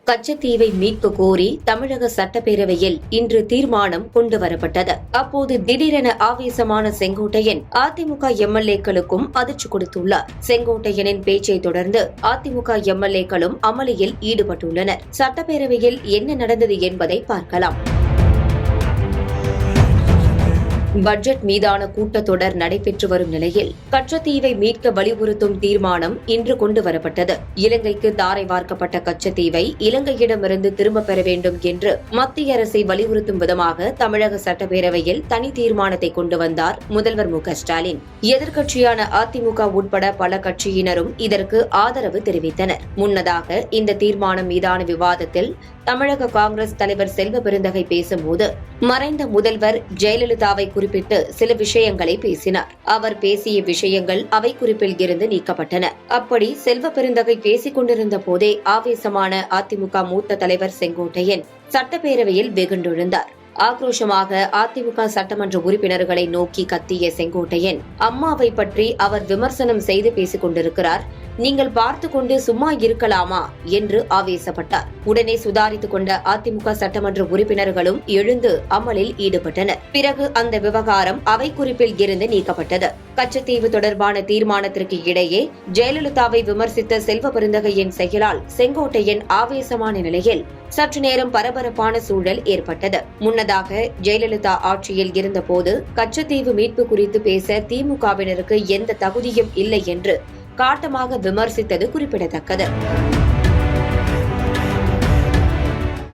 கச்சத்தீவை மீட்க கோரி தமிழக சட்டப்பேரவையில் இன்று தீர்மானம் கொண்டுவரப்பட்டது. அப்போது திடீரென ஆவேசமான செங்கோட்டையன் அதிமுக எம்எல்ஏக்களுக்கும் அதிர்ச்சி கொடுத்துள்ளார். செங்கோட்டையனின் பேச்சை தொடர்ந்து அதிமுக எம்எல்ஏக்களும் அமளியில் ஈடுபட்டுள்ளனர். சட்டப்பேரவையில் என்ன நடந்தது என்பதை பார்க்கலாம். பட்ஜெட் மீதான கூட்டத்தொடர் நடைபெற்று வரும் நிலையில் கச்சத்தீவை மீட்க வலியுறுத்தும் தீர்மானம் இன்று கொண்டுவரப்பட்டது. இலங்கைக்கு தாரை வார்க்கப்பட்ட கச்சத்தீவை இலங்கையிடமிருந்து திரும்பப் பெற வேண்டும் என்று மத்திய அரசை வலியுறுத்தும் விதமாக தமிழக சட்டப்பேரவையில் தனி தீர்மானத்தை கொண்டு வந்தார் முதல்வர் மு.க.ஸ்டாலின். எதிர்க்கட்சியான அதிமுக உட்பட பல கட்சியினரும் இதற்கு ஆதரவு தெரிவித்தனர். முன்னதாக இந்த தீர்மானம் மீதான விவாதத்தில் தமிழக காங்கிரஸ் தலைவர் செல்வ பெருந்தகை பேசும்போது மறைந்த முதல்வர் ஜெயலலிதாவை குறிப்பிட்டு சில விஷயங்களை பேசினார். அவர் பேசிய விஷயங்கள் அவை குறிப்பில் இருந்து நீக்கப்பட்டன. அப்படி செல்வ பெருந்தகை பேசிக் கொண்டிருந்த போதே ஆவேசமான அதிமுக மூத்த தலைவர் செங்கோட்டையன் சட்டப்பேரவையில் வெகுண்டெழுந்தார். ஆக்ரோஷமாக அதிமுக சட்டமன்ற உறுப்பினர்களை நோக்கி கத்திய செங்கோட்டையன் அம்மாவை பற்றி அவர் விமர்சனம் செய்து பேசிக் கொண்டிருக்கிறார், நீங்கள் பார்த்து கொண்டு சும்மா இருக்கலாமா என்று ஆவேசப்பட்டார். உடனே சுதாரித்துக் கொண்ட அதிமுக சட்டமன்ற உறுப்பினர்களும் எழுந்து அமளில் ஈடுபட்டனர். பிறகு அந்த விவகாரம் அவை குறிப்பில் இருந்து நீக்கப்பட்டது. கச்சத்தீவு தொடர்பான தீர்மானத்திற்கு இடையே ஜெயலலிதாவை விமர்சித்த செல்வ பெருந்தகையின் செயலால் செங்கோட்டையன் ஆவேசமான நிலையில் சற்று நேரம் பரபரப்பான சூழல் ஏற்பட்டது. முன்னதாக ஜெயலலிதா ஆட்சியில் இருந்தபோது கச்சத்தீவு மீட்பு குறித்து பேச திமுகவினருக்கு எந்த தகுதியும் இல்லை என்று காட்டமாக விமர்சித்தது குறிப்பிடத்தக்கது.